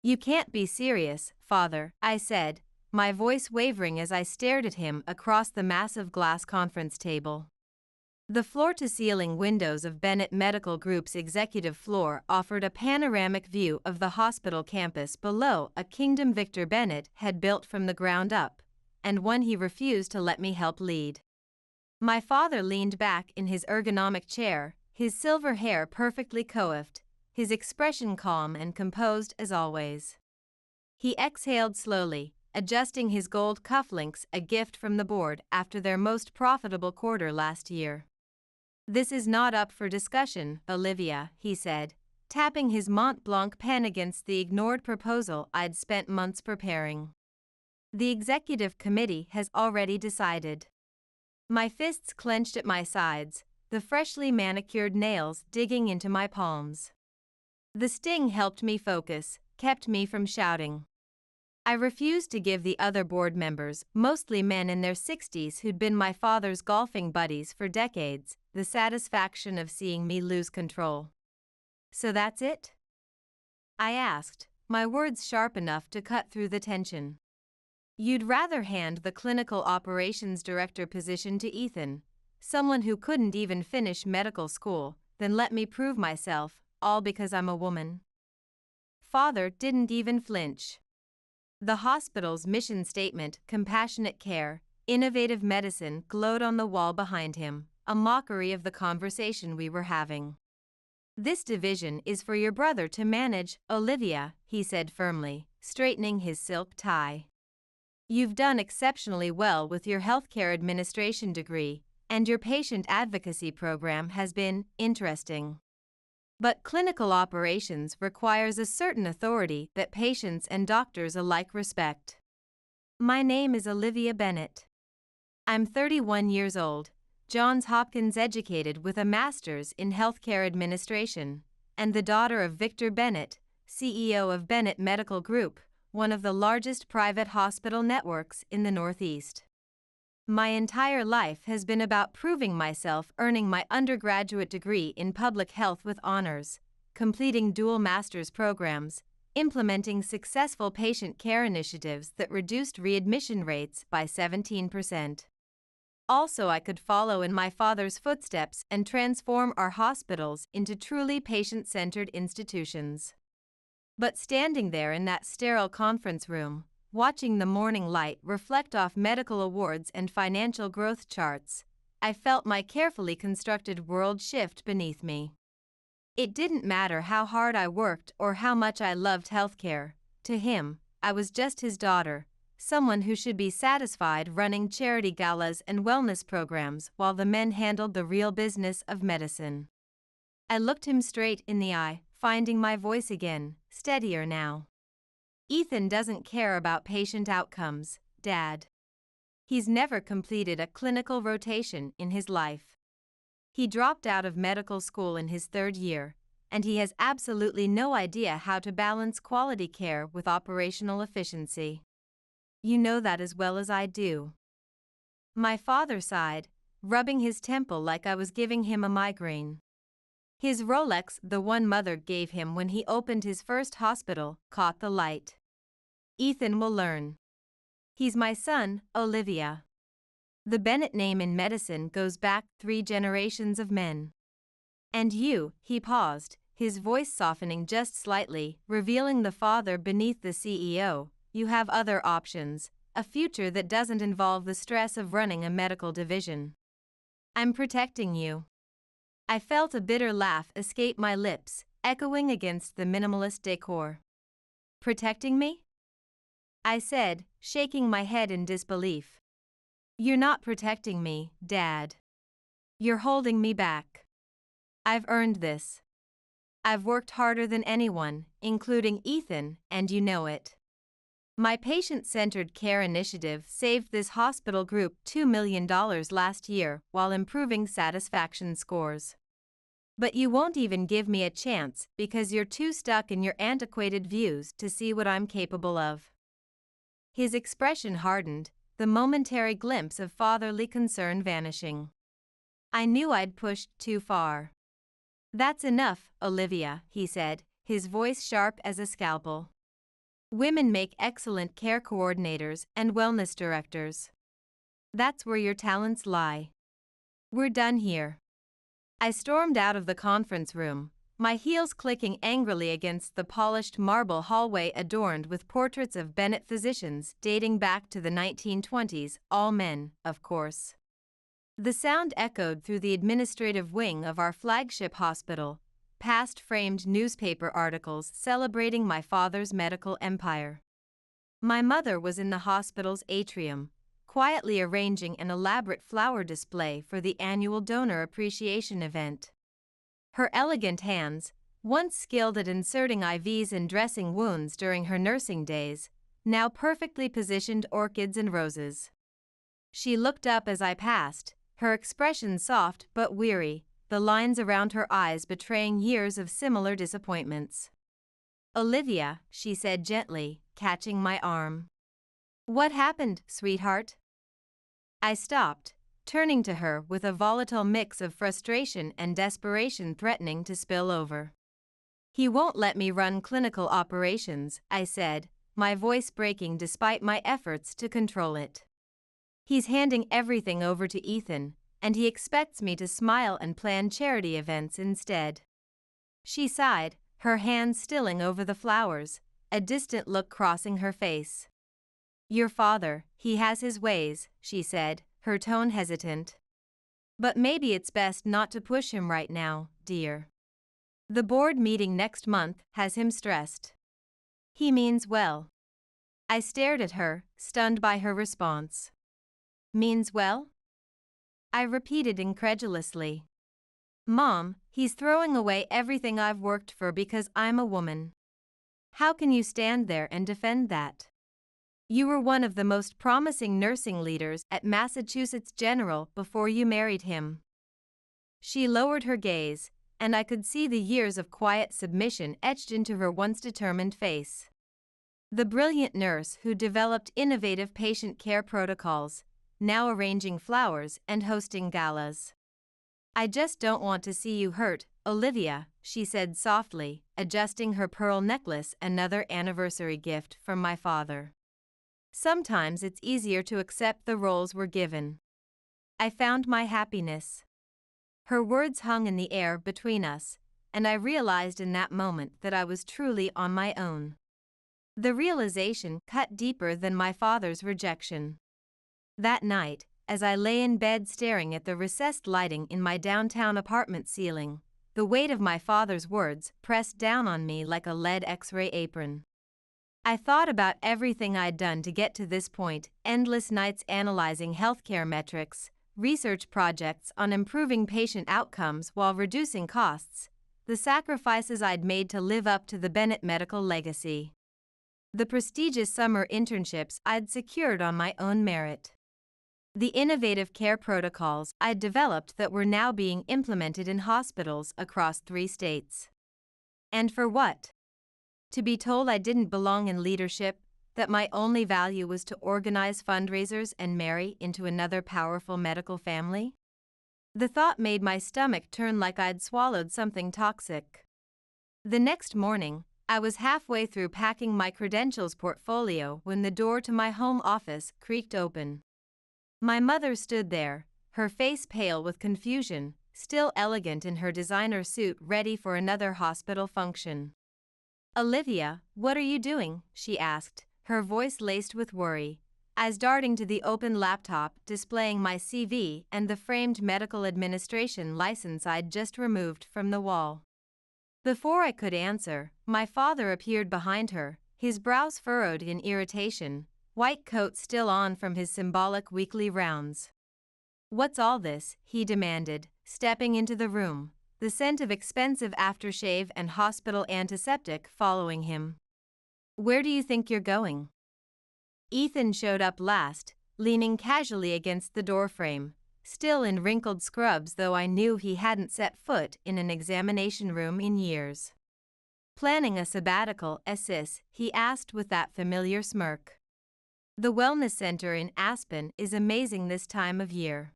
You can't be serious, Father, I said, my voice wavering as I stared at him across the massive glass conference table. The floor-to-ceiling windows of Bennett Medical Group's executive floor offered a panoramic view of the hospital campus below, a kingdom Victor Bennett had built from the ground up, and one he refused to let me help lead. My father leaned back in his ergonomic chair, his silver hair perfectly coiffed, his expression calm and composed as always. He exhaled slowly, adjusting his gold cufflinks, a gift from the board after their most profitable quarter last year. "This is not up for discussion, Olivia," he said, tapping his Mont Blanc pen against the ignored proposal I'd spent months preparing. "The executive committee has already decided." My fists clenched at my sides, the freshly manicured nails digging into my palms. The sting helped me focus, kept me from shouting. I refused to give the other board members, mostly men in their 60s who'd been my father's golfing buddies for decades, the satisfaction of seeing me lose control. "So that's it?" I asked, my words sharp enough to cut through the tension. "You'd rather hand the clinical operations director position to Ethan, someone who couldn't even finish medical school, than let me prove myself, all because I'm a woman?" Father didn't even flinch. The hospital's mission statement, compassionate care, innovative medicine, glowed on the wall behind him, a mockery of the conversation we were having. "This division is for your brother to manage, Olivia," he said firmly, straightening his silk tie. "You've done exceptionally well with your healthcare administration degree, and your patient advocacy program has been interesting. But clinical operations requires a certain authority that patients and doctors alike respect. My name is Olivia Bennett. I'm 31 years old, Johns Hopkins educated with a master's in healthcare administration, and the daughter of Victor Bennett, CEO of Bennett Medical Group, one of the largest private hospital networks in the Northeast. My entire life has been about proving myself, earning my undergraduate degree in public health with honors, completing dual master's programs, implementing successful patient care initiatives that reduced readmission rates by 17%. Also, I could follow in my father's footsteps and transform our hospitals into truly patient-centered institutions. But standing there in that sterile conference room, watching the morning light reflect off medical awards and financial growth charts, I felt my carefully constructed world shift beneath me. It didn't matter how hard I worked or how much I loved healthcare. To him, I was just his daughter, someone who should be satisfied running charity galas and wellness programs while the men handled the real business of medicine. I looked him straight in the eye, finding my voice again, steadier now. "Ethan doesn't care about patient outcomes, Dad. He's never completed a clinical rotation in his life. He dropped out of medical school in his 3rd year, and he has absolutely no idea how to balance quality care with operational efficiency. You know that as well as I do." My father sighed, rubbing his temple like I was giving him a migraine. His Rolex, the one Mother gave him when he opened his first hospital, caught the light. "Ethan will learn. He's my son, Olivia." The Bennett name in medicine goes back 3 generations of men. "And you," he paused, his voice softening just slightly, revealing the father beneath the CEO, "you have other options, a future that doesn't involve the stress of running a medical division. I'm protecting you." I felt a bitter laugh escape my lips, echoing against the minimalist decor. "Protecting me?" I said, shaking my head in disbelief. "You're not protecting me, Dad. You're holding me back. I've earned this. I've worked harder than anyone, including Ethan, and you know it. My patient-centered care initiative saved this hospital group $2 million last year while improving satisfaction scores. But you won't even give me a chance because you're too stuck in your antiquated views to see what I'm capable of." His expression hardened, the momentary glimpse of fatherly concern vanishing. I knew I'd pushed too far. "That's enough, Olivia," he said, his voice sharp as a scalpel. Women make excellent care coordinators and wellness directors. That's where your talents lie. We're done here. I stormed out of the conference room, my heels clicking angrily against the polished marble hallway adorned with portraits of Bennett physicians dating back to the 1920s, all men, of course. The sound echoed through the administrative wing of our flagship hospital, past framed newspaper articles celebrating my father's medical empire. My mother was in the hospital's atrium, quietly arranging an elaborate flower display for the annual donor appreciation event. Her elegant hands, once skilled at inserting IVs and dressing wounds during her nursing days, now perfectly positioned orchids and roses. She looked up as I passed, her expression soft but weary, the lines around her eyes betraying years of similar disappointments. "Olivia," she said gently, catching my arm. "What happened, sweetheart?" I stopped, turning to her with a volatile mix of frustration and desperation threatening to spill over. "He won't let me run clinical operations," I said, my voice breaking despite my efforts to control it. "He's handing everything over to Ethan, and he expects me to smile and plan charity events instead." She sighed, her hands stilling over the flowers, a distant look crossing her face. "Your father, he has his ways," she said, her tone hesitant. "But maybe it's best not to push him right now, dear. The board meeting next month has him stressed." "He means well." I stared at her, stunned by her response. "Means well?" I repeated incredulously. "Mom, he's throwing away everything I've worked for because I'm a woman. How can you stand there and defend that? You were one of the most promising nursing leaders at Massachusetts General before you married him." She lowered her gaze, and I could see the years of quiet submission etched into her once determined face. The brilliant nurse who developed innovative patient care protocols, now arranging flowers and hosting galas. "I just don't want to see you hurt, Olivia," she said softly, adjusting her pearl necklace, another anniversary gift from my father. "Sometimes it's easier to accept the roles we're given." I found my happiness. Her words hung in the air between us, and I realized in that moment that I was truly on my own. The realization cut deeper than my father's rejection. That night, as I lay in bed staring at the recessed lighting in my downtown apartment ceiling, the weight of my father's words pressed down on me like a lead X-ray apron. I thought about everything I'd done to get to this point, endless nights analyzing healthcare metrics, research projects on improving patient outcomes while reducing costs, the sacrifices I'd made to live up to the Bennett medical legacy. The prestigious summer internships I'd secured on my own merit. The innovative care protocols I'd developed that were now being implemented in hospitals across 3 states. And for what? To be told I didn't belong in leadership, that my only value was to organize fundraisers and marry into another powerful medical family? The thought made my stomach turn like I'd swallowed something toxic. The next morning, I was halfway through packing my credentials portfolio when the door to my home office creaked open. My mother stood there, her face pale with confusion, still elegant in her designer suit ready for another hospital function. "Olivia, what are you doing?" she asked, her voice laced with worry, as darting to the open laptop displaying my CV and the framed medical administration license I'd just removed from the wall. Before I could answer, my father appeared behind her, his brows furrowed in irritation, white coat still on from his symbolic weekly rounds. "What's all this?" he demanded, stepping into the room, the scent of expensive aftershave and hospital antiseptic following him. "Where do you think you're going?" Ethan showed up last, leaning casually against the doorframe, still in wrinkled scrubs though I knew he hadn't set foot in an examination room in years. "Planning a sabbatical, sis?" he asked with that familiar smirk. "The wellness center in Aspen is amazing this time of year."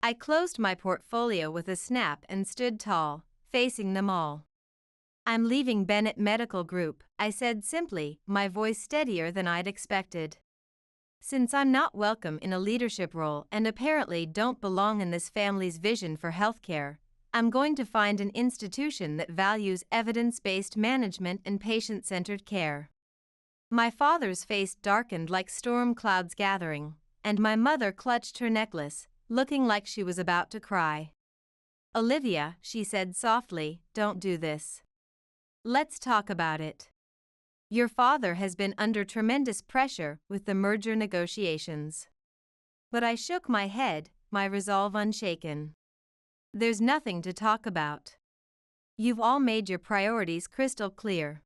I closed my portfolio with a snap and stood tall, facing them all. I'm leaving Bennett Medical Group, I said simply, my voice steadier than I'd expected. Since I'm not welcome in a leadership role and apparently don't belong in this family's vision for healthcare, I'm going to find an institution that values evidence-based management and patient-centered care. My father's face darkened like storm clouds gathering, and my mother clutched her necklace, looking like she was about to cry. Olivia, she said softly, don't do this. Let's talk about it. Your father has been under tremendous pressure with the merger negotiations. But I shook my head, my resolve unshaken. There's nothing to talk about. You've all made your priorities crystal clear.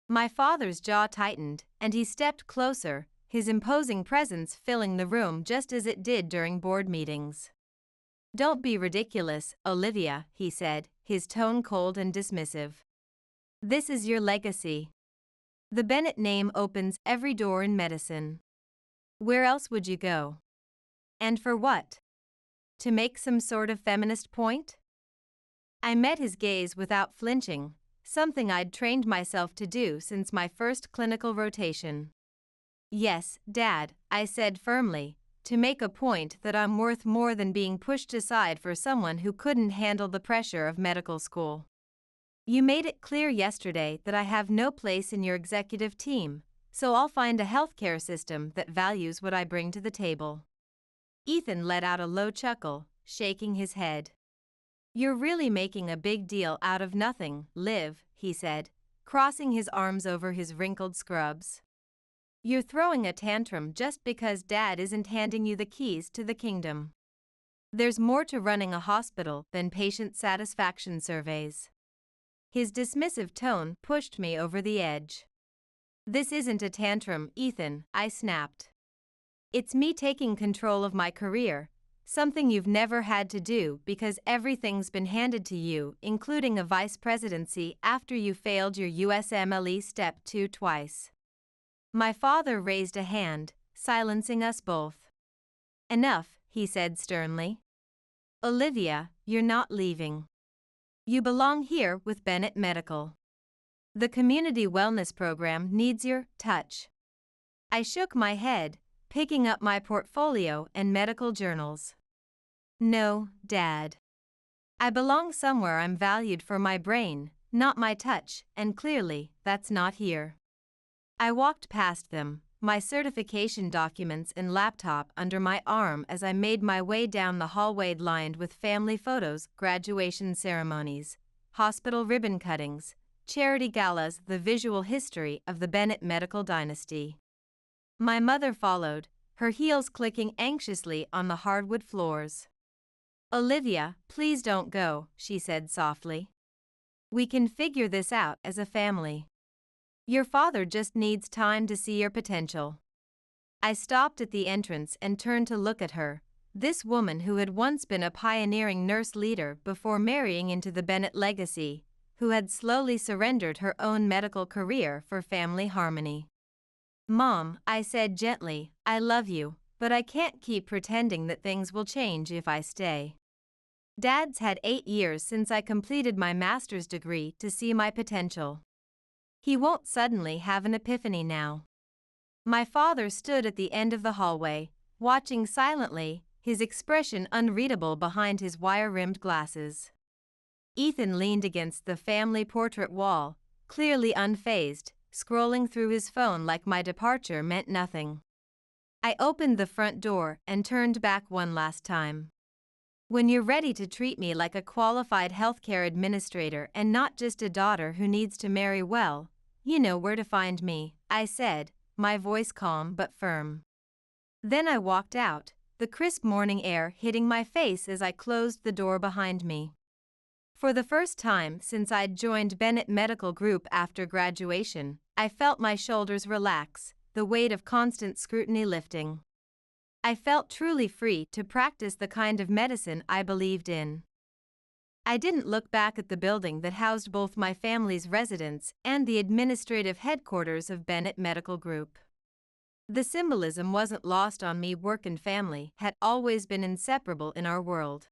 My father's jaw tightened, and he stepped closer, his imposing presence filling the room just as it did during board meetings. Don't be ridiculous, Olivia, he said, his tone cold and dismissive. This is your legacy. The Bennett name opens every door in medicine. Where else would you go? And for what? To make some sort of feminist point? I met his gaze without flinching, something I'd trained myself to do since my first clinical rotation. Yes, Dad, I said firmly, to make a point that I'm worth more than being pushed aside for someone who couldn't handle the pressure of medical school. You made it clear yesterday that I have no place in your executive team, so I'll find a healthcare system that values what I bring to the table. Ethan let out a low chuckle, shaking his head. You're really making a big deal out of nothing, Liv, he said, crossing his arms over his wrinkled scrubs. You're throwing a tantrum just because Dad isn't handing you the keys to the kingdom. There's more to running a hospital than patient satisfaction surveys. His dismissive tone pushed me over the edge. This isn't a tantrum, Ethan, I snapped. It's me taking control of my career, something you've never had to do because everything's been handed to you, including a vice presidency after you failed your USMLE Step 2 twice. My father raised a hand, silencing us both. Enough, he said sternly. Olivia, you're not leaving. You belong here with Bennett Medical. The community wellness program needs your touch. I shook my head, picking up my portfolio and medical journals. No, Dad. I belong somewhere I'm valued for my brain, not my touch, and clearly, that's not here. I walked past them, my certification documents and laptop under my arm as I made my way down the hallway lined with family photos, graduation ceremonies, hospital ribbon cuttings, charity galas, the visual history of the Bennett medical dynasty. My mother followed, her heels clicking anxiously on the hardwood floors. Olivia, please don't go, she said softly. We can figure this out as a family. Your father just needs time to see your potential. I stopped at the entrance and turned to look at her, this woman who had once been a pioneering nurse leader before marrying into the Bennett legacy, who had slowly surrendered her own medical career for family harmony. Mom, I said gently, I love you, but I can't keep pretending that things will change if I stay. Dad's had 8 years since I completed my master's degree to see my potential. He won't suddenly have an epiphany now. My father stood at the end of the hallway, watching silently, his expression unreadable behind his wire-rimmed glasses. Ethan leaned against the family portrait wall, clearly unfazed, scrolling through his phone like my departure meant nothing. I opened the front door and turned back one last time. When you're ready to treat me like a qualified healthcare administrator and not just a daughter who needs to marry well, you know where to find me, I said, my voice calm but firm. Then I walked out, the crisp morning air hitting my face as I closed the door behind me. For the first time since I'd joined Bennett Medical Group after graduation, I felt my shoulders relax, the weight of constant scrutiny lifting. I felt truly free to practice the kind of medicine I believed in. I didn't look back at the building that housed both my family's residence and the administrative headquarters of Bennett Medical Group. The symbolism wasn't lost on me. Work and family had always been inseparable in our world.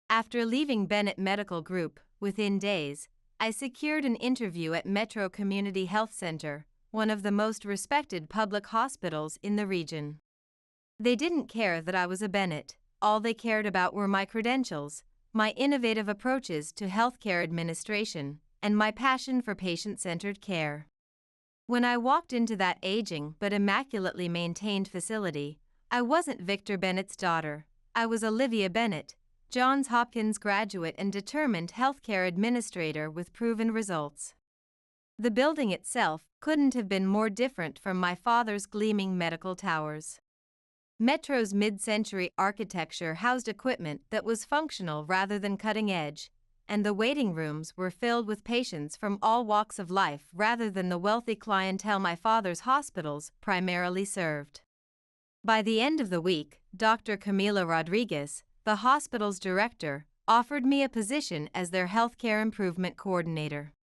After leaving Bennett Medical Group, within days, I secured an interview at Metro Community Health Center, one of the most respected public hospitals in the region. They didn't care that I was a Bennett. All they cared about were my credentials, my innovative approaches to healthcare administration, and my passion for patient-centered care. When I walked into that aging but immaculately maintained facility, I wasn't Victor Bennett's daughter. I was Olivia Bennett, Johns Hopkins graduate and determined healthcare administrator with proven results. The building itself couldn't have been more different from my father's gleaming medical towers. Metro's mid-century architecture housed equipment that was functional rather than cutting-edge, and the waiting rooms were filled with patients from all walks of life rather than the wealthy clientele my father's hospitals primarily served. By the end of the week, Dr. Camila Rodriguez, the hospital's director, offered me a position as their healthcare improvement coordinator.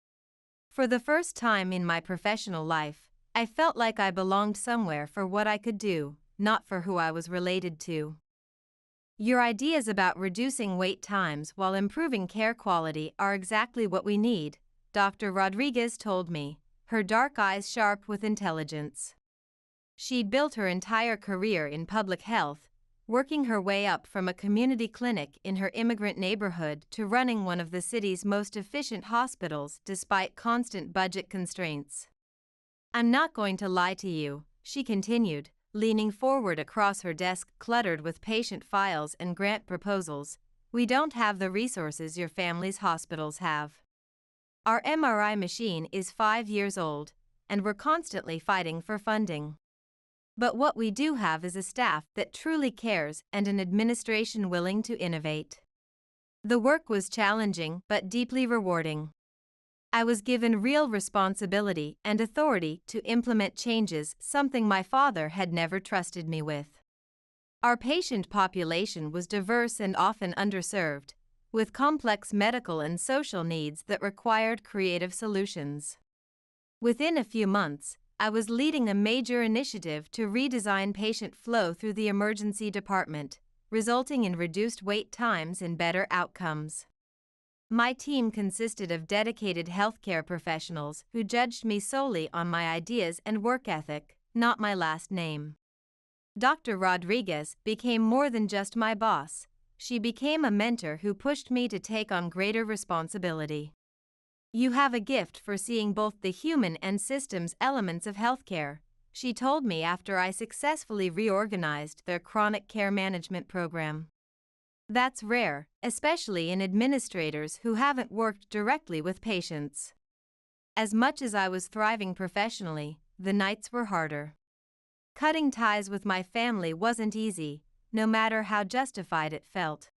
For the first time in my professional life, I felt like I belonged somewhere for what I could do, not for who I was related to. Your ideas about reducing wait times while improving care quality are exactly what we need, Dr. Rodriguez told me, her dark eyes sharp with intelligence. She'd built her entire career in public health, working her way up from a community clinic in her immigrant neighborhood to running one of the city's most efficient hospitals despite constant budget constraints. "I'm not going to lie to you," she continued, leaning forward across her desk cluttered with patient files and grant proposals. "We don't have the resources your family's hospitals have. Our MRI machine is 5 years old, and we're constantly fighting for funding. But what we do have is a staff that truly cares and an administration willing to innovate." The work was challenging but deeply rewarding. I was given real responsibility and authority to implement changes, something my father had never trusted me with. Our patient population was diverse and often underserved, with complex medical and social needs that required creative solutions. Within a few months, I was leading a major initiative to redesign patient flow through the emergency department, resulting in reduced wait times and better outcomes. My team consisted of dedicated healthcare professionals who judged me solely on my ideas and work ethic, not my last name. Dr. Rodriguez became more than just my boss. She became a mentor who pushed me to take on greater responsibility. "You have a gift for seeing both the human and systems elements of healthcare," she told me after I successfully reorganized their chronic care management program. "That's rare, especially in administrators who haven't worked directly with patients." As much as I was thriving professionally, the nights were harder. Cutting ties with my family wasn't easy, no matter how justified it felt.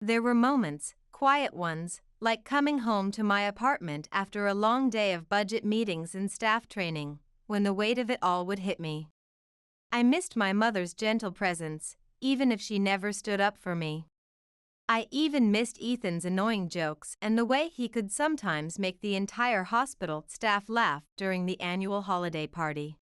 There were moments, quiet ones, like coming home to my apartment after a long day of budget meetings and staff training, when the weight of it all would hit me. I missed my mother's gentle presence, even if she never stood up for me. I even missed Ethan's annoying jokes and the way he could sometimes make the entire hospital staff laugh during the annual holiday party.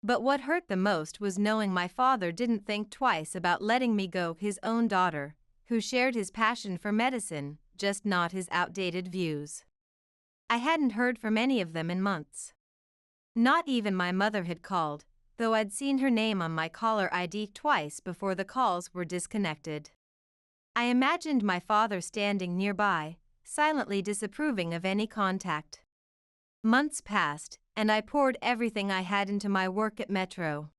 But what hurt the most was knowing my father didn't think twice about letting me go, his own daughter, who shared his passion for medicine, just not his outdated views. I hadn't heard from any of them in months. Not even my mother had called, though I'd seen her name on my caller ID twice before the calls were disconnected. I imagined my father standing nearby, silently disapproving of any contact. Months passed, and I poured everything I had into my work at Metro.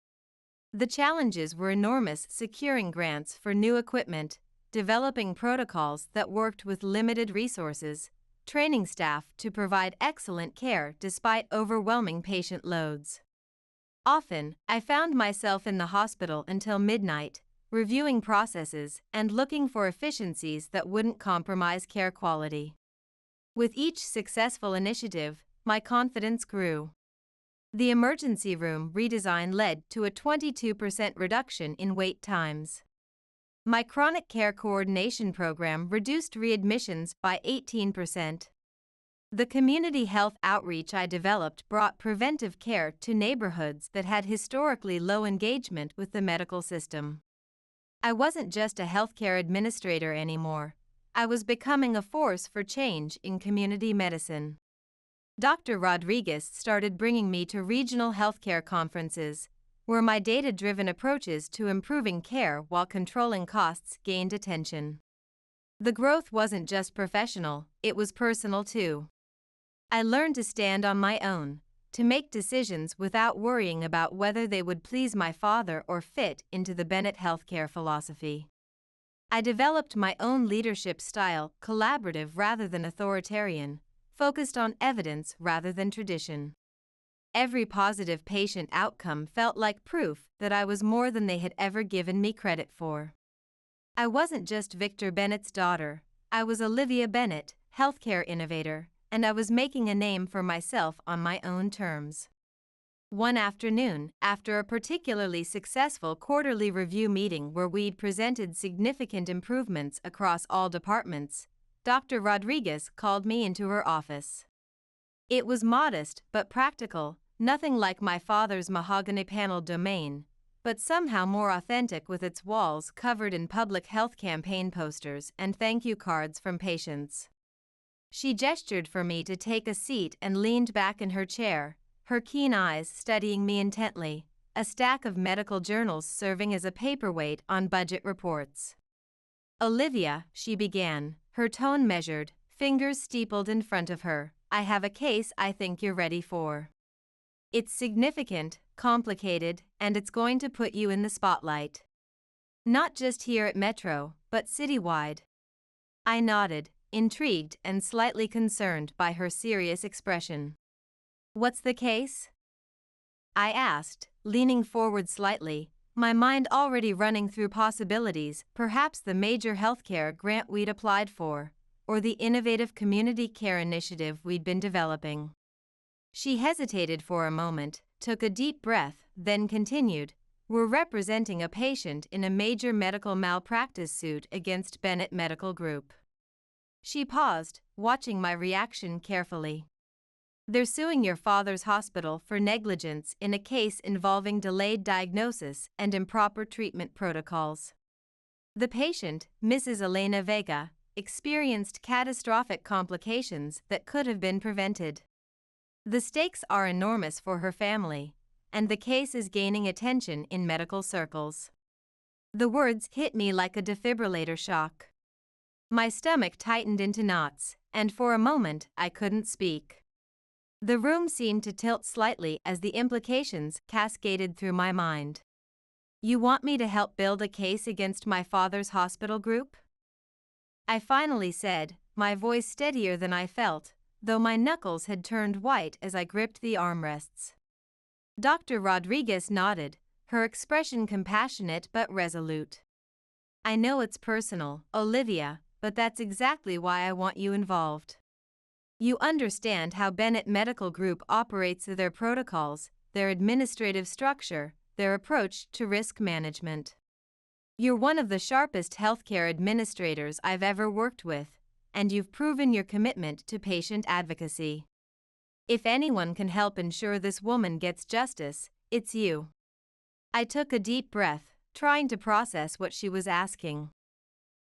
The challenges were enormous: securing grants for new equipment, developing protocols that worked with limited resources, training staff to provide excellent care despite overwhelming patient loads. Often, I found myself in the hospital until midnight, reviewing processes and looking for efficiencies that wouldn't compromise care quality. With each successful initiative, my confidence grew. The emergency room redesign led to a 22% reduction in wait times. My chronic care coordination program reduced readmissions by 18%. The community health outreach I developed brought preventive care to neighborhoods that had historically low engagement with the medical system. I wasn't just a healthcare administrator anymore. I was becoming a force for change in community medicine. Dr. Rodriguez started bringing me to regional healthcare conferences, where my data-driven approaches to improving care while controlling costs gained attention. The growth wasn't just professional, it was personal too. I learned to stand on my own, to make decisions without worrying about whether they would please my father or fit into the Bennett healthcare philosophy. I developed my own leadership style, collaborative rather than authoritarian, focused on evidence rather than tradition. Every positive patient outcome felt like proof that I was more than they had ever given me credit for. I wasn't just Victor Bennett's daughter, I was Olivia Bennett, healthcare innovator, and I was making a name for myself on my own terms. One afternoon, after a particularly successful quarterly review meeting where we'd presented significant improvements across all departments, Dr. Rodriguez called me into her office. It was modest but practical, nothing like my father's mahogany-paneled domain, but somehow more authentic with its walls covered in public health campaign posters and thank you cards from patients. She gestured for me to take a seat and leaned back in her chair, her keen eyes studying me intently, a stack of medical journals serving as a paperweight on budget reports. "Olivia," she began, her tone measured, fingers steepled in front of her, "I have a case I think you're ready for. It's significant, complicated, and it's going to put you in the spotlight. Not just here at Metro, but citywide." I nodded, intrigued and slightly concerned by her serious expression. "What's the case?" I asked, leaning forward slightly, my mind already running through possibilities, perhaps the major healthcare grant we'd applied for, or the innovative community care initiative we'd been developing. She hesitated for a moment, took a deep breath, then continued, "We're representing a patient in a major medical malpractice suit against Bennett Medical Group." She paused, watching my reaction carefully. "They're suing your father's hospital for negligence in a case involving delayed diagnosis and improper treatment protocols. The patient, Mrs. Elena Vega, experienced catastrophic complications that could have been prevented. The stakes are enormous for her family, and the case is gaining attention in medical circles." The words hit me like a defibrillator shock. My stomach tightened into knots, and for a moment I couldn't speak. The room seemed to tilt slightly as the implications cascaded through my mind. "You want me to help build a case against my father's hospital group?" I finally said, my voice steadier than I felt, though my knuckles had turned white as I gripped the armrests. Dr. Rodriguez nodded, her expression compassionate but resolute. "I know it's personal, Olivia, but that's exactly why I want you involved. You understand how Bennett Medical Group operates, their protocols, their administrative structure, their approach to risk management. You're one of the sharpest healthcare administrators I've ever worked with, and you've proven your commitment to patient advocacy. If anyone can help ensure this woman gets justice, it's you." I took a deep breath, trying to process what she was asking.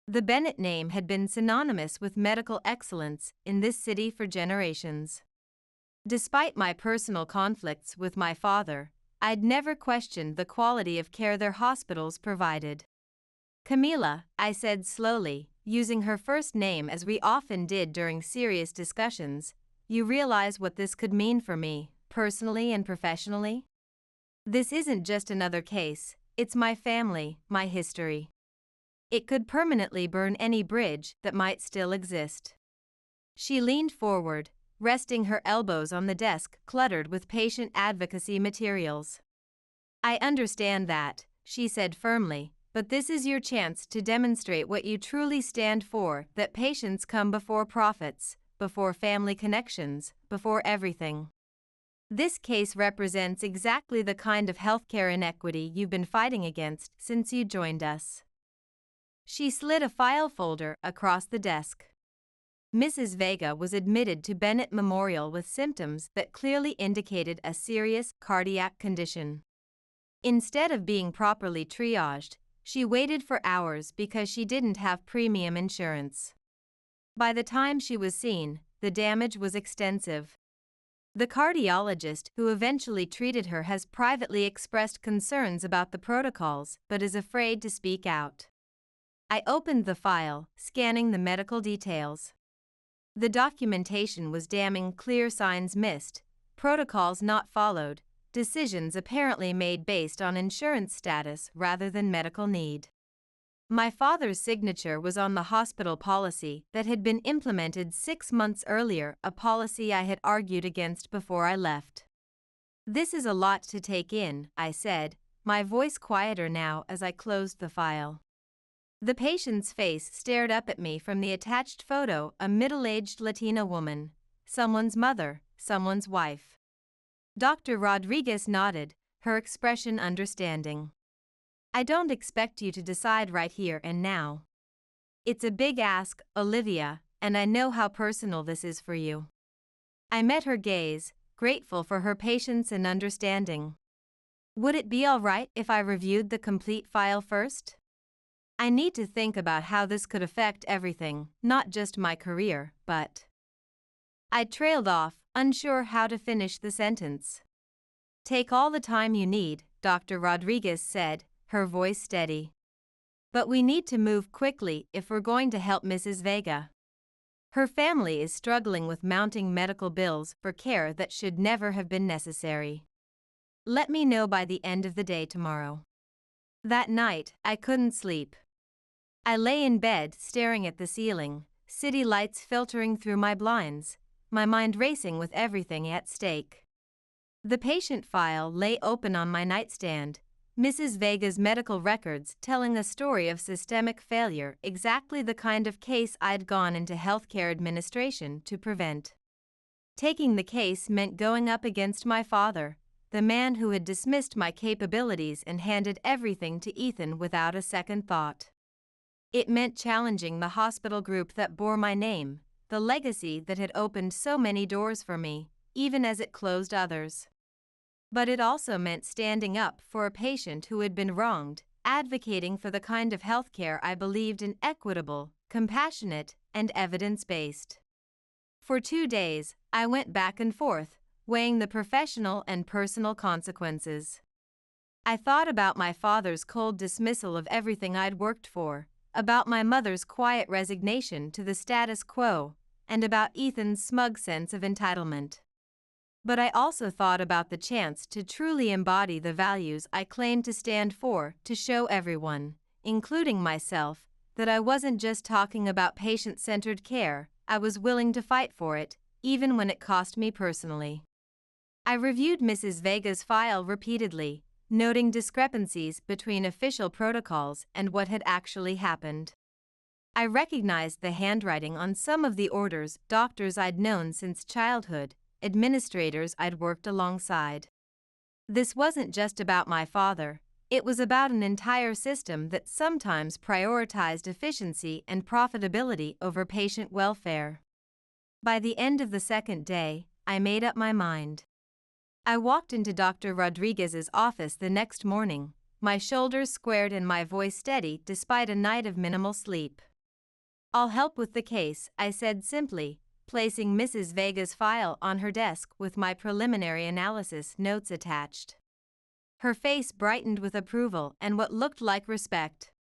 The Bennett name had been synonymous with medical excellence in this city for generations. Despite my personal conflicts with my father, I'd never questioned the quality of care their hospitals provided. "Camila," I said slowly, using her first name as we often did during serious discussions, "you realize what this could mean for me, personally and professionally? This isn't just another case, it's my family, my history. It could permanently burn any bridge that might still exist." She leaned forward, resting her elbows on the desk cluttered with patient advocacy materials. "I understand that," she said firmly, "but this is your chance to demonstrate what you truly stand for, that patients come before profits, before family connections, before everything. This case represents exactly the kind of healthcare inequity you've been fighting against since you joined us." She slid a file folder across the desk. Mrs. Vega was admitted to Bennett Memorial with symptoms that clearly indicated a serious cardiac condition. Instead of being properly triaged, she waited for hours because she didn't have premium insurance. By the time she was seen, the damage was extensive. The cardiologist who eventually treated her has privately expressed concerns about the protocols but is afraid to speak out. I opened the file, scanning the medical details. The documentation was damning: clear signs missed, protocols not followed, decisions apparently made based on insurance status rather than medical need. My father's signature was on the hospital policy that had been implemented 6 months earlier, a policy I had argued against before I left. "This is a lot to take in," I said, my voice quieter now as I closed the file. The patient's face stared up at me from the attached photo, a middle-aged Latina woman, someone's mother, someone's wife. Dr. Rodriguez nodded, her expression understanding. "I don't expect you to decide right here and now. It's a big ask, Olivia, and I know how personal this is for you." I met her gaze, grateful for her patience and understanding. "Would it be all right if I reviewed the complete file first? I need to think about how this could affect everything, not just my career, but..." I trailed off, unsure how to finish the sentence. "Take all the time you need," Dr. Rodriguez said, her voice steady. "But we need to move quickly if we're going to help Mrs. Vega. Her family is struggling with mounting medical bills for care that should never have been necessary. Let me know by the end of the day tomorrow." That night, I couldn't sleep. I lay in bed staring at the ceiling, city lights filtering through my blinds, my mind racing with everything at stake. The patient file lay open on my nightstand, Mrs. Vega's medical records telling a story of systemic failure, exactly the kind of case I'd gone into healthcare administration to prevent. Taking the case meant going up against my father, the man who had dismissed my capabilities and handed everything to Ethan without a second thought. It meant challenging the hospital group that bore my name, the legacy that had opened so many doors for me, even as it closed others. But it also meant standing up for a patient who had been wronged, advocating for the kind of healthcare I believed in: equitable, compassionate, and evidence-based. For 2 days, I went back and forth, weighing the professional and personal consequences. I thought about my father's cold dismissal of everything I'd worked for, about my mother's quiet resignation to the status quo, and about Ethan's smug sense of entitlement. But I also thought about the chance to truly embody the values I claimed to stand for, to show everyone, including myself, that I wasn't just talking about patient-centered care, I was willing to fight for it, even when it cost me personally. I reviewed Mrs. Vega's file repeatedly, noting discrepancies between official protocols and what had actually happened. I recognized the handwriting on some of the orders: doctors I'd known since childhood, administrators I'd worked alongside. This wasn't just about my father, it was about an entire system that sometimes prioritized efficiency and profitability over patient welfare. By the end of the second day, I made up my mind. I walked into Dr. Rodriguez's office the next morning, my shoulders squared and my voice steady despite a night of minimal sleep. "I'll help with the case," I said simply, placing Mrs. Vega's file on her desk with my preliminary analysis notes attached. Her face brightened with approval and what looked like respect.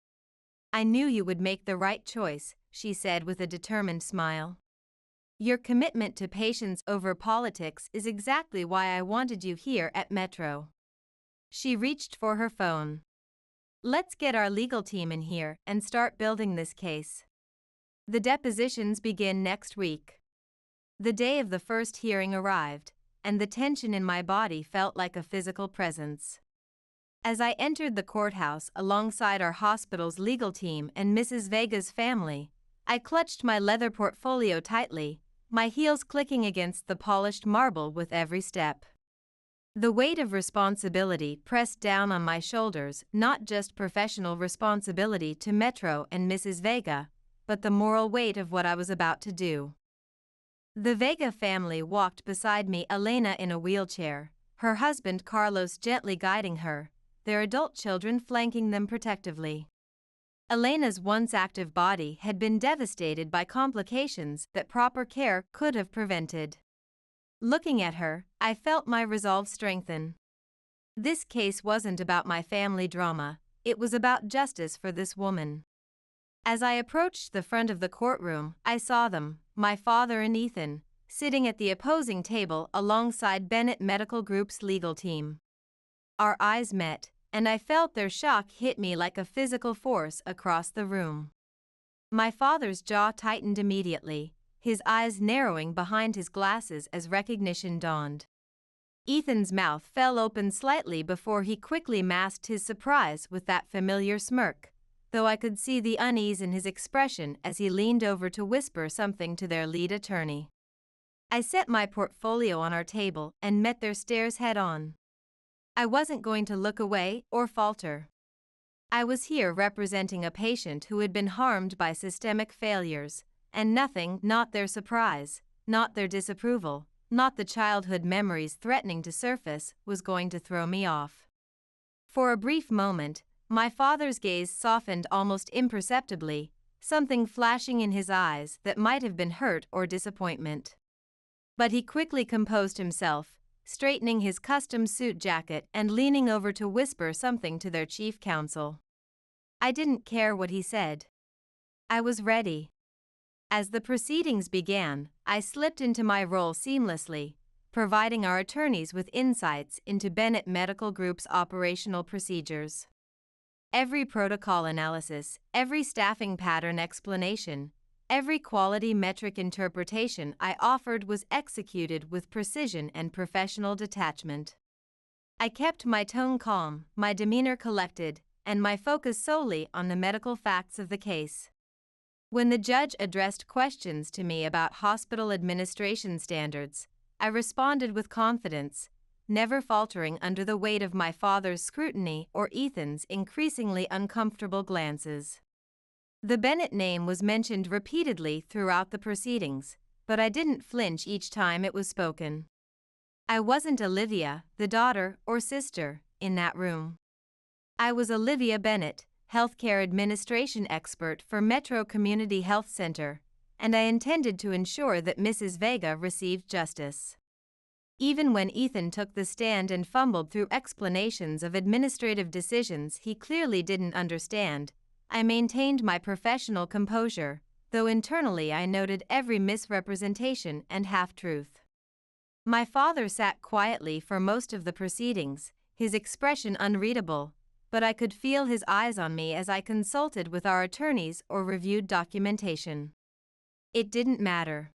"I knew you would make the right choice," she said with a determined smile. "Your commitment to patients over politics is exactly why I wanted you here at Metro." She reached for her phone. "Let's get our legal team in here and start building this case. The depositions begin next week." The day of the first hearing arrived, and the tension in my body felt like a physical presence. As I entered the courthouse alongside our hospital's legal team and Mrs. Vega's family, I clutched my leather portfolio tightly, my heels clicking against the polished marble with every step. The weight of responsibility pressed down on my shoulders, not just professional responsibility to Metro and Mrs. Vega, but the moral weight of what I was about to do. The Vega family walked beside me, Elena in a wheelchair, her husband Carlos gently guiding her, their adult children flanking them protectively. Elena's once active body had been devastated by complications that proper care could have prevented. Looking at her, I felt my resolve strengthen. This case wasn't about my family drama, it was about justice for this woman. As I approached the front of the courtroom, I saw them, my father and Ethan, sitting at the opposing table alongside Bennett Medical Group's legal team. Our eyes met, and I felt their shock hit me like a physical force across the room. My father's jaw tightened immediately, his eyes narrowing behind his glasses as recognition dawned. Ethan's mouth fell open slightly before he quickly masked his surprise with that familiar smirk, though I could see the unease in his expression as he leaned over to whisper something to their lead attorney. I set my portfolio on our table and met their stares head-on. I wasn't going to look away or falter. I was here representing a patient who had been harmed by systemic failures, and nothing, not their surprise, not their disapproval, not the childhood memories threatening to surface, was going to throw me off. For a brief moment, my father's gaze softened almost imperceptibly, something flashing in his eyes that might have been hurt or disappointment. But he quickly composed himself, straightening his custom suit jacket and leaning over to whisper something to their chief counsel. I didn't care what he said. I was ready. As the proceedings began, I slipped into my role seamlessly, providing our attorneys with insights into Bennett Medical Group's operational procedures. Every protocol analysis, every staffing pattern explanation, every quality metric interpretation I offered was executed with precision and professional detachment. I kept my tone calm, my demeanor collected, and my focus solely on the medical facts of the case. When the judge addressed questions to me about hospital administration standards, I responded with confidence, never faltering under the weight of my father's scrutiny or Ethan's increasingly uncomfortable glances. The Bennett name was mentioned repeatedly throughout the proceedings, but I didn't flinch each time it was spoken. I wasn't Olivia, the daughter or sister, in that room. I was Olivia Bennett, healthcare administration expert for Metro Community Health Center, and I intended to ensure that Mrs. Vega received justice. Even when Ethan took the stand and fumbled through explanations of administrative decisions he clearly didn't understand, I maintained my professional composure, though internally I noted every misrepresentation and half-truth. My father sat quietly for most of the proceedings, his expression unreadable, but I could feel his eyes on me as I consulted with our attorneys or reviewed documentation. It didn't matter.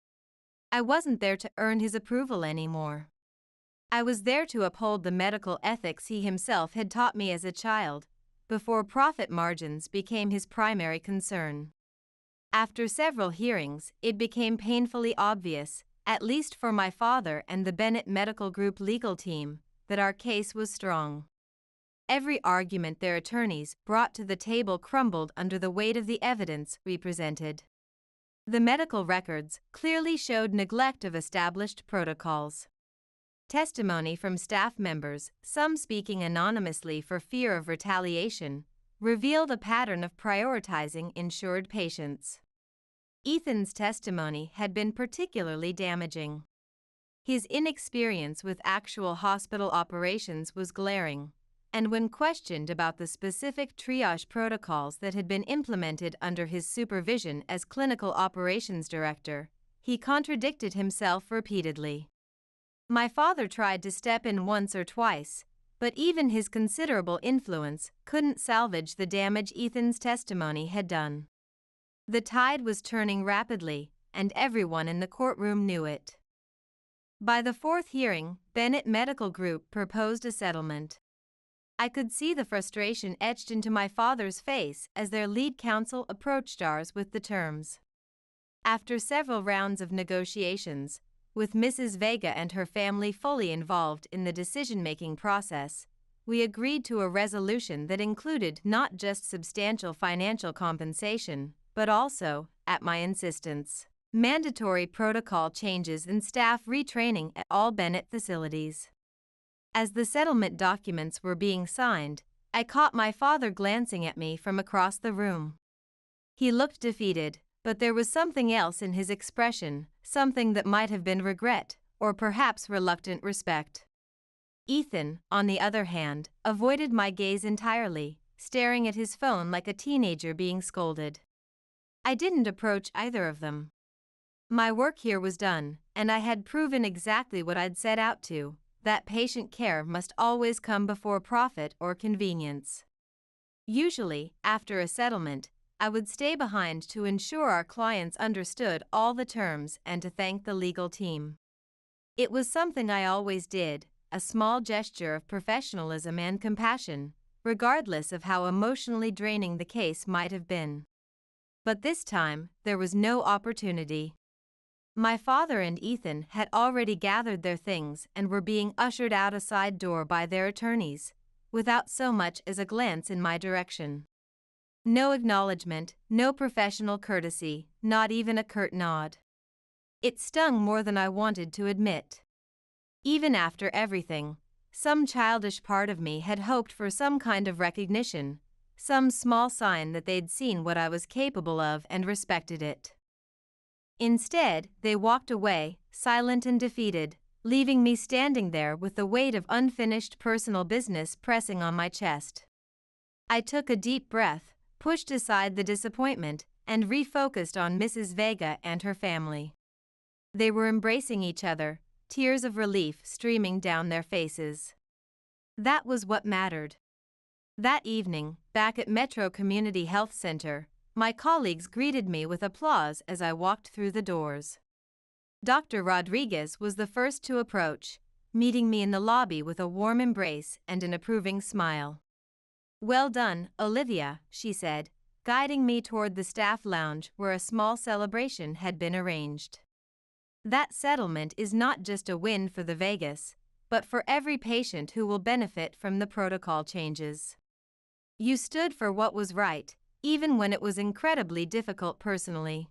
I wasn't there to earn his approval anymore. I was there to uphold the medical ethics he himself had taught me as a child, before profit margins became his primary concern. After several hearings, it became painfully obvious, at least for my father and the Bennett Medical Group legal team, that our case was strong. Every argument their attorneys brought to the table crumbled under the weight of the evidence we presented. The medical records clearly showed neglect of established protocols. Testimony from staff members, some speaking anonymously for fear of retaliation, revealed a pattern of prioritizing insured patients. Ethan's testimony had been particularly damaging. His inexperience with actual hospital operations was glaring, and when questioned about the specific triage protocols that had been implemented under his supervision as clinical operations director, he contradicted himself repeatedly. My father tried to step in once or twice, but even his considerable influence couldn't salvage the damage Ethan's testimony had done. The tide was turning rapidly, and everyone in the courtroom knew it. By the fourth hearing, Bennett Medical Group proposed a settlement. I could see the frustration etched into my father's face as their lead counsel approached ours with the terms. After several rounds of negotiations, with Mrs. Vega and her family fully involved in the decision-making process, we agreed to a resolution that included not just substantial financial compensation, but also, at my insistence, mandatory protocol changes and staff retraining at all Bennett facilities. As the settlement documents were being signed, I caught my father glancing at me from across the room. He looked defeated, but there was something else in his expression, something that might have been regret, or perhaps reluctant respect. Ethan, on the other hand, avoided my gaze entirely, staring at his phone like a teenager being scolded. I didn't approach either of them. My work here was done, and I had proven exactly what I'd set out to, that patient care must always come before profit or convenience. Usually, after a settlement, I would stay behind to ensure our clients understood all the terms and to thank the legal team. It was something I always did, a small gesture of professionalism and compassion, regardless of how emotionally draining the case might have been. But this time, there was no opportunity. My father and Ethan had already gathered their things and were being ushered out a side door by their attorneys, without so much as a glance in my direction. No acknowledgement, no professional courtesy, not even a curt nod. It stung more than I wanted to admit. Even after everything, some childish part of me had hoped for some kind of recognition, some small sign that they'd seen what I was capable of and respected it. Instead, they walked away, silent and defeated, leaving me standing there with the weight of unfinished personal business pressing on my chest. I took a deep breath, pushed aside the disappointment, and refocused on Mrs. Vega and her family. They were embracing each other, tears of relief streaming down their faces. That was what mattered. That evening, back at Metro Community Health Center, my colleagues greeted me with applause as I walked through the doors. Dr. Rodriguez was the first to approach, meeting me in the lobby with a warm embrace and an approving smile. "Well done, Olivia," she said, guiding me toward the staff lounge where a small celebration had been arranged. That settlement is not just a win for the Vegas, but for every patient who will benefit from the protocol changes. You stood for what was right, even when it was incredibly difficult personally.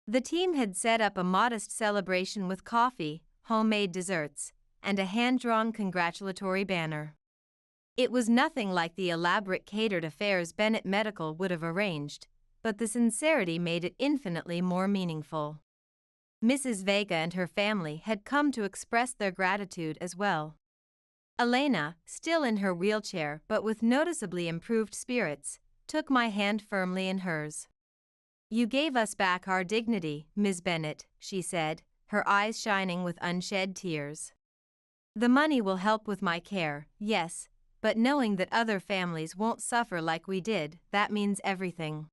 The team had set up a modest celebration with coffee, homemade desserts, and a hand-drawn congratulatory banner. It was nothing like the elaborate catered affairs Bennett Medical would have arranged, but the sincerity made it infinitely more meaningful. Mrs. Vega and her family had come to express their gratitude as well. Elena, still in her wheelchair but with noticeably improved spirits, took my hand firmly in hers. "You gave us back our dignity, Ms. Bennett," she said, her eyes shining with unshed tears. "The money will help with my care, yes, but knowing that other families won't suffer like we did, that means everything."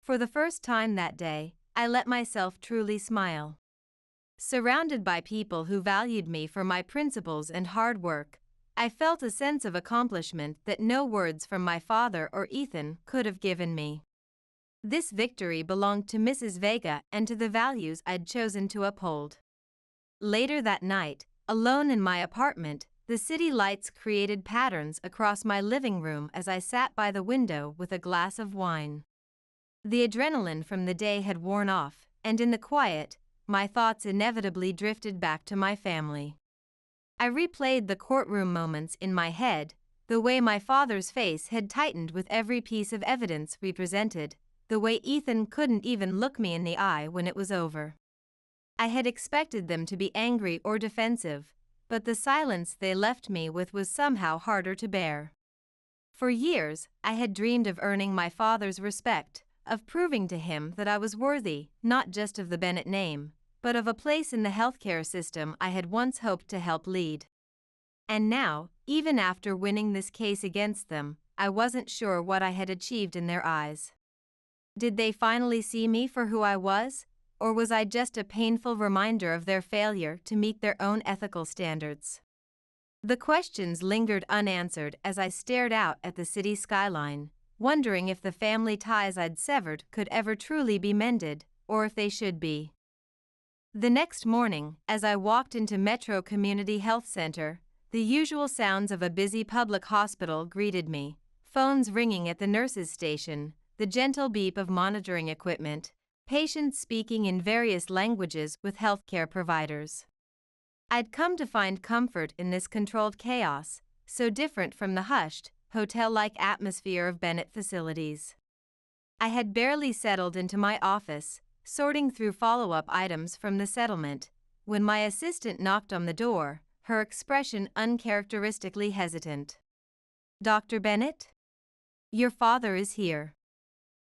For the first time that day, I let myself truly smile. Surrounded by people who valued me for my principles and hard work, I felt a sense of accomplishment that no words from my father or Ethan could have given me. This victory belonged to Mrs. Vega and to the values I'd chosen to uphold. Later that night, alone in my apartment, the city lights created patterns across my living room as I sat by the window with a glass of wine. The adrenaline from the day had worn off, and in the quiet, my thoughts inevitably drifted back to my family. I replayed the courtroom moments in my head, the way my father's face had tightened with every piece of evidence we presented, the way Ethan couldn't even look me in the eye when it was over. I had expected them to be angry or defensive, but the silence they left me with was somehow harder to bear. For years, I had dreamed of earning my father's respect, of proving to him that I was worthy, not just of the Bennett name, but of a place in the healthcare system I had once hoped to help lead. And now, even after winning this case against them, I wasn't sure what I had achieved in their eyes. Did they finally see me for who I was, or was I just a painful reminder of their failure to meet their own ethical standards? The questions lingered unanswered as I stared out at the city skyline, wondering if the family ties I'd severed could ever truly be mended, or if they should be. The next morning, as I walked into Metro Community Health Center, the usual sounds of a busy public hospital greeted me, phones ringing at the nurses' station, the gentle beep of monitoring equipment, patients speaking in various languages with healthcare providers. I'd come to find comfort in this controlled chaos, so different from the hushed, hotel-like atmosphere of Bennett facilities. I had barely settled into my office, sorting through follow-up items from the settlement, when my assistant knocked on the door, her expression uncharacteristically hesitant. "Dr. Bennett? Your father is here.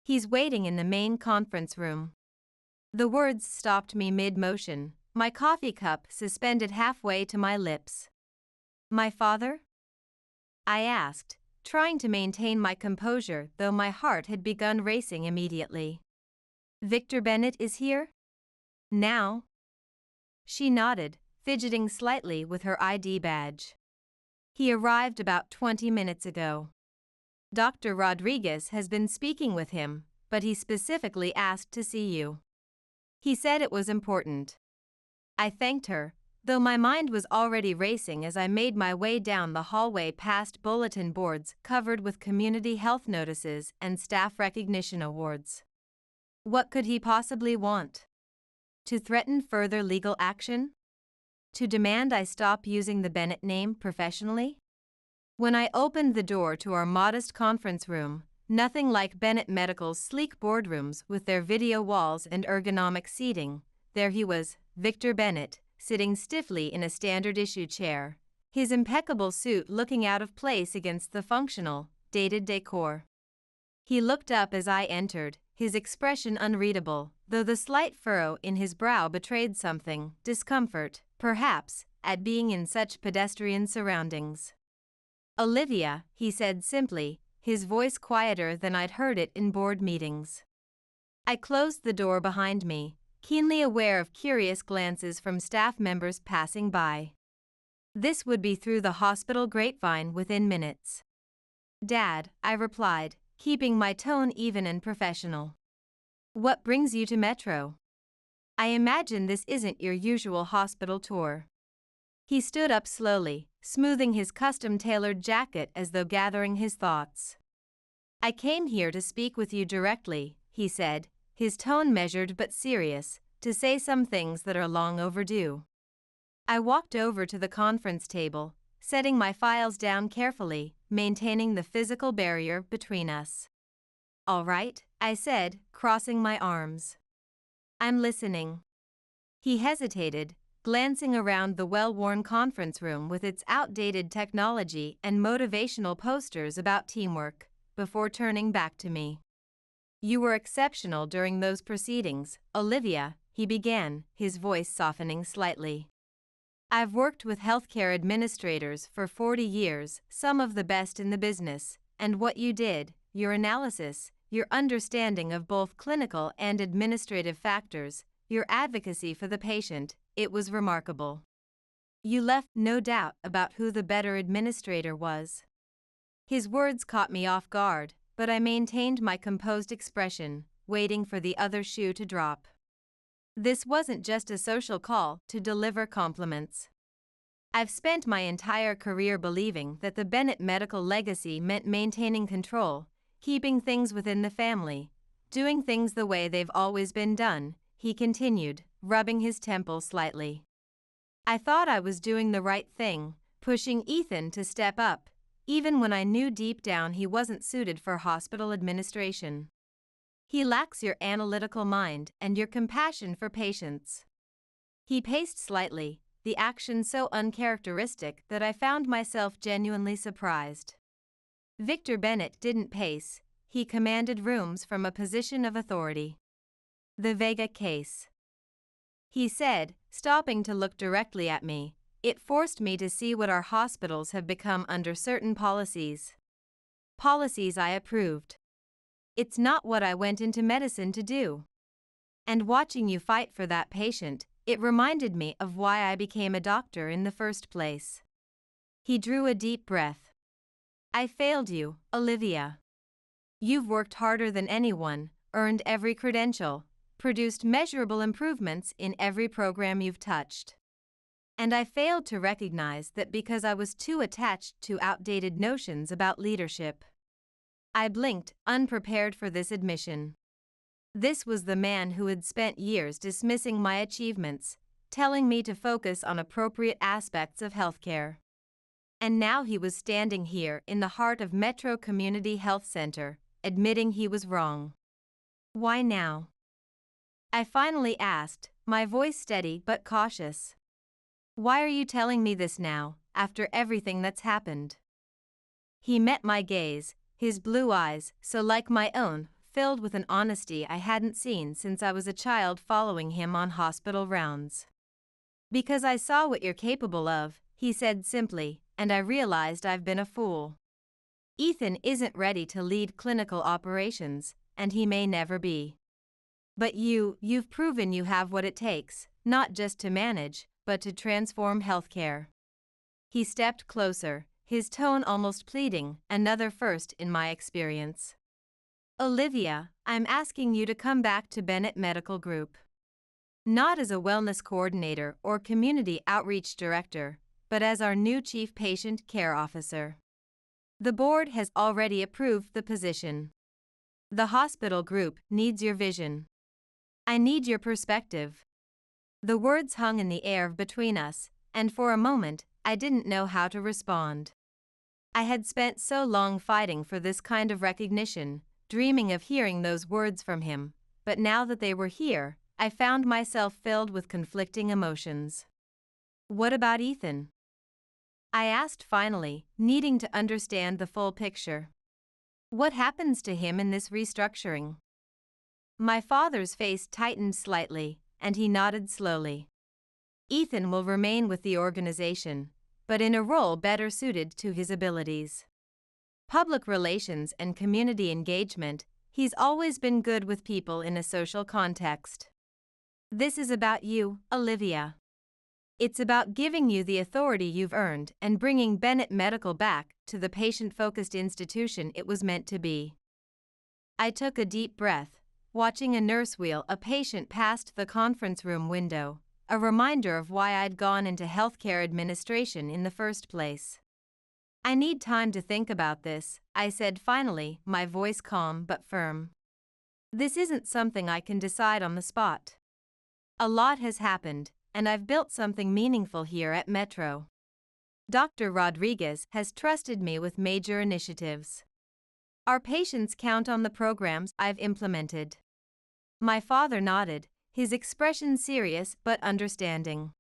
He's waiting in the main conference room." The words stopped me mid-motion, my coffee cup suspended halfway to my lips. "My father?" I asked, trying to maintain my composure though my heart had begun racing immediately. "Victor Bennett is here? Now?" She nodded, fidgeting slightly with her ID badge. "He arrived about 20 minutes ago. Dr. Rodriguez has been speaking with him, but he specifically asked to see you. He said it was important." I thanked her, though my mind was already racing as I made my way down the hallway past bulletin boards covered with community health notices and staff recognition awards. What could he possibly want? To threaten further legal action? To demand I stop using the Bennett name professionally? When I opened the door to our modest conference room, nothing like Bennett Medical's sleek boardrooms with their video walls and ergonomic seating, there he was, Victor Bennett, sitting stiffly in a standard-issue chair, his impeccable suit looking out of place against the functional, dated decor. He looked up as I entered, his expression unreadable, though the slight furrow in his brow betrayed something, discomfort, perhaps, at being in such pedestrian surroundings. "Olivia," he said simply, his voice quieter than I'd heard it in board meetings. I closed the door behind me, keenly aware of curious glances from staff members passing by. This would be through the hospital grapevine within minutes. "Dad," I replied, keeping my tone even and professional. "What brings you to Metro? I imagine this isn't your usual hospital tour." He stood up slowly, smoothing his custom-tailored jacket as though gathering his thoughts. "I came here to speak with you directly," he said, his tone measured but serious, "to say some things that are long overdue." I walked over to the conference table, setting my files down carefully, maintaining the physical barrier between us. "All right," I said, crossing my arms. "I'm listening." He hesitated, glancing around the well-worn conference room with its outdated technology and motivational posters about teamwork, before turning back to me. "You were exceptional during those proceedings, Olivia," he began, his voice softening slightly. "I've worked with healthcare administrators for 40 years, some of the best in the business, and what you did, your analysis, your understanding of both clinical and administrative factors, your advocacy for the patient, it was remarkable. You left no doubt about who the better administrator was." His words caught me off guard, but I maintained my composed expression, waiting for the other shoe to drop. This wasn't just a social call to deliver compliments. I've spent my entire career believing that the Bennett medical legacy meant maintaining control, keeping things within the family, doing things the way they've always been done, he continued, rubbing his temple slightly. I thought I was doing the right thing, pushing Ethan to step up, even when I knew deep down he wasn't suited for hospital administration. He lacks your analytical mind and your compassion for patients. He paced slightly, the action so uncharacteristic that I found myself genuinely surprised. Victor Bennett didn't pace, he commanded rooms from a position of authority. "The Vega case," he said, stopping to look directly at me. "It forced me to see what our hospitals have become under certain policies. Policies I approved. It's not what I went into medicine to do. And watching you fight for that patient, it reminded me of why I became a doctor in the first place." He drew a deep breath. "I failed you, Olivia. You've worked harder than anyone, earned every credential, produced measurable improvements in every program you've touched. And I failed to recognize that because I was too attached to outdated notions about leadership." I blinked, unprepared for this admission. This was the man who had spent years dismissing my achievements, telling me to focus on appropriate aspects of healthcare. And now he was standing here in the heart of Metro Community Health Center, admitting he was wrong. Why now? I finally asked, my voice steady but cautious. Why are you telling me this now, after everything that's happened? He met my gaze, his blue eyes, so like my own, filled with an honesty I hadn't seen since I was a child following him on hospital rounds. Because I saw what you're capable of, he said simply, and I realized I've been a fool. Ethan isn't ready to lead clinical operations, and he may never be. But you've proven you have what it takes, not just to manage, but to transform healthcare. He stepped closer, his tone almost pleading, another first in my experience. Olivia, I'm asking you to come back to Bennett Medical Group. Not as a wellness coordinator or community outreach director, but as our new Chief Patient Care Officer. The board has already approved the position. The hospital group needs your vision. I need your perspective. The words hung in the air between us, and for a moment, I didn't know how to respond. I had spent so long fighting for this kind of recognition, dreaming of hearing those words from him, but now that they were here, I found myself filled with conflicting emotions. What about Ethan? I asked finally, needing to understand the full picture. What happens to him in this restructuring? My father's face tightened slightly, and he nodded slowly. Ethan will remain with the organization, but in a role better suited to his abilities. Public relations and community engagement, he's always been good with people in a social context. This is about you, Olivia. It's about giving you the authority you've earned and bringing Bennett Medical back to the patient-focused institution it was meant to be. I took a deep breath, watching a nurse wheel a patient past the conference room window, a reminder of why I'd gone into healthcare administration in the first place. I need time to think about this, I said finally, my voice calm but firm. This isn't something I can decide on the spot. A lot has happened, and I've built something meaningful here at Metro. Dr. Rodriguez has trusted me with major initiatives. Our patients count on the programs I've implemented. My father nodded, his expression serious but understanding.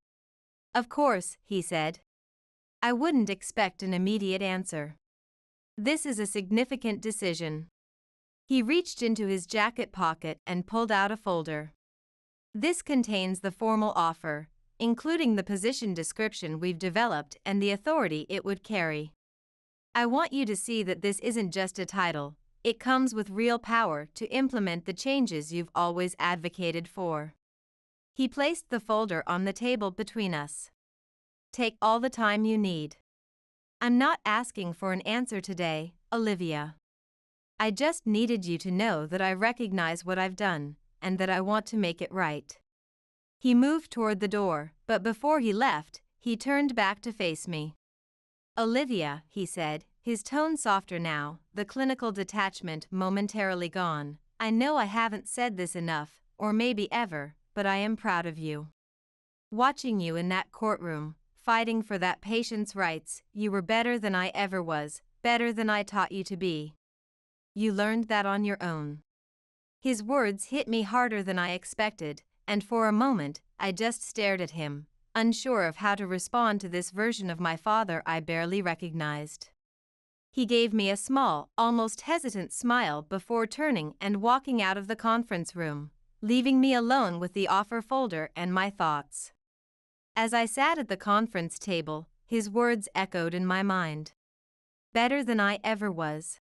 Of course, he said. I wouldn't expect an immediate answer. This is a significant decision. He reached into his jacket pocket and pulled out a folder. This contains the formal offer, including the position description we've developed and the authority it would carry. I want you to see that this isn't just a title, it comes with real power to implement the changes you've always advocated for. He placed the folder on the table between us. Take all the time you need. I'm not asking for an answer today, Olivia. I just needed you to know that I recognize what I've done, and that I want to make it right. He moved toward the door, but before he left, he turned back to face me. Olivia, he said, his tone softer now, the clinical detachment momentarily gone. I know I haven't said this enough, or maybe ever, but I am proud of you. Watching you in that courtroom, fighting for that patient's rights, you were better than I ever was, better than I taught you to be. You learned that on your own. His words hit me harder than I expected, and for a moment, I just stared at him, unsure of how to respond to this version of my father I barely recognized. He gave me a small, almost hesitant smile before turning and walking out of the conference room, leaving me alone with the offer folder and my thoughts. As I sat at the conference table, his words echoed in my mind. Better than I ever was.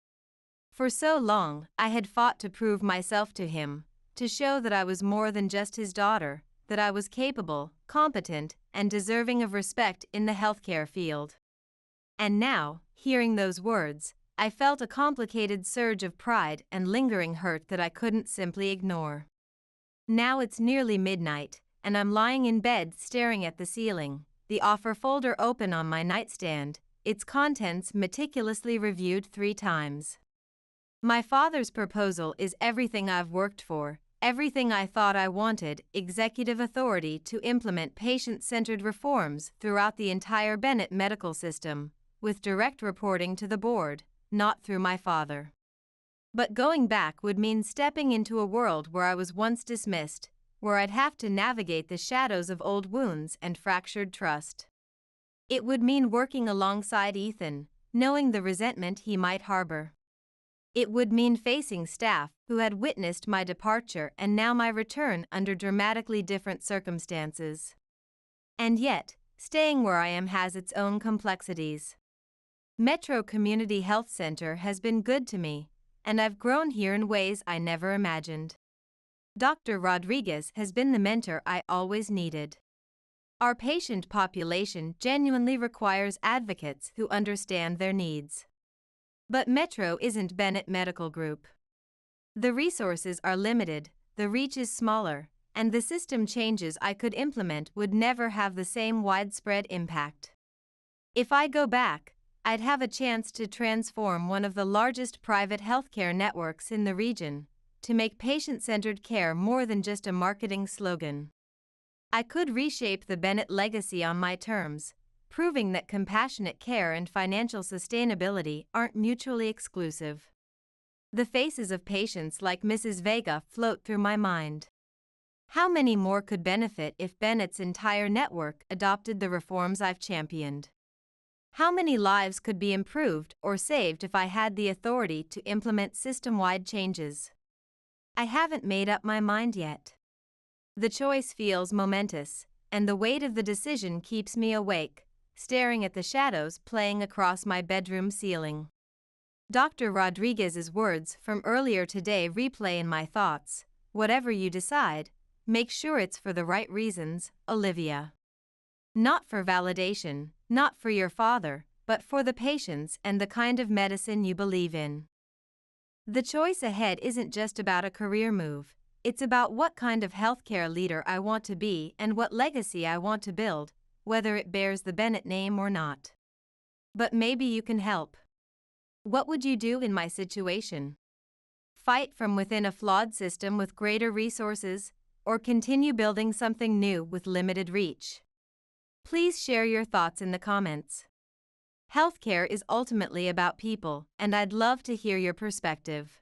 For so long, I had fought to prove myself to him, to show that I was more than just his daughter, that I was capable, competent, and deserving of respect in the healthcare field. And now, hearing those words, I felt a complicated surge of pride and lingering hurt that I couldn't simply ignore. Now it's nearly midnight, and I'm lying in bed staring at the ceiling, the offer folder open on my nightstand, its contents meticulously reviewed 3 times. My father's proposal is everything I've worked for, everything I thought I wanted: executive authority to implement patient-centered reforms throughout the entire Bennett medical system, with direct reporting to the board, not through my father. But going back would mean stepping into a world where I was once dismissed, where I'd have to navigate the shadows of old wounds and fractured trust. It would mean working alongside Ethan, knowing the resentment he might harbor. It would mean facing staff who had witnessed my departure and now my return under dramatically different circumstances. And yet, staying where I am has its own complexities. Metro Community Health Center has been good to me, and I've grown here in ways I never imagined. Dr. Rodriguez has been the mentor I always needed. Our patient population genuinely requires advocates who understand their needs. But Metro isn't Bennett Medical Group. The resources are limited, the reach is smaller, and the system changes I could implement would never have the same widespread impact. If I go back, I'd have a chance to transform one of the largest private healthcare networks in the region, to make patient-centered care more than just a marketing slogan. I could reshape the Bennett legacy on my terms, proving that compassionate care and financial sustainability aren't mutually exclusive. The faces of patients like Mrs. Vega float through my mind. How many more could benefit if Bennett's entire network adopted the reforms I've championed? How many lives could be improved or saved if I had the authority to implement system-wide changes? I haven't made up my mind yet. The choice feels momentous, and the weight of the decision keeps me awake, staring at the shadows playing across my bedroom ceiling. Dr. Rodriguez's words from earlier today replay in my thoughts. Whatever you decide, make sure it's for the right reasons, Olivia. Not for validation, not for your father, but for the patients and the kind of medicine you believe in. The choice ahead isn't just about a career move, it's about what kind of healthcare leader I want to be and what legacy I want to build, whether it bears the Bennett name or not. But maybe you can help. What would you do in my situation? Fight from within a flawed system with greater resources, or continue building something new with limited reach? Please share your thoughts in the comments. Healthcare is ultimately about people, and I'd love to hear your perspective.